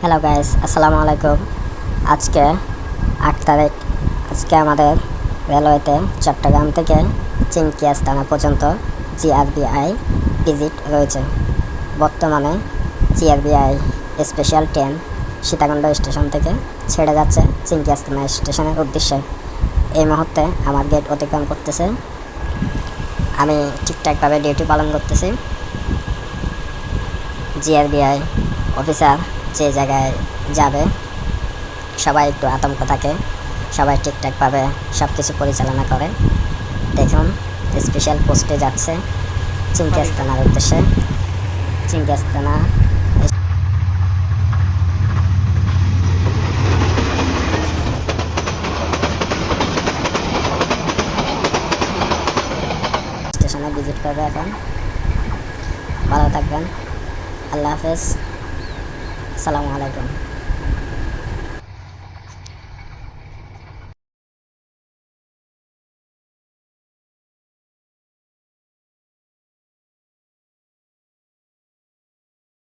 Hello guys, আসসালামু আলাইকুম। আজকে 8 তারিখ। আজকে আমাদের রেলওয়েতে চট্টগ্রাম থেকে চিংকি আস্তানা পর্যন্ত জিআরবিআই ভিজিট রয়েছে। বর্তমানে জিআরবিআই স্পেশাল ট্রেন সীতাকুণ্ড স্টেশন থেকে ছেড়ে যাচ্ছে চিংকি আস্তানা স্টেশনের উদ্দেশ্যে। এই মুহূর্তে আমার গেট অতিক্রম করতেছে। আমি ঠিকঠাকভাবে ডিউটি পালন করতেছি। জিআরবিআই অফিসার যে জায়গায় যাবে সবাই একটু আতঙ্ক থাকে, সবাই ঠিকঠাকভাবে সব কিছু পরিচালনা করে। দেখুন, স্পেশাল পোস্টে যাচ্ছে চিংকি আস্তানার উদ্দেশ্যে। চিংকি আস্তানা স্টেশনে ভিজিট করবে। এখন ভালো থাকবেন। আল্লাহ হাফেজ। আসসালামু আলাইকুম।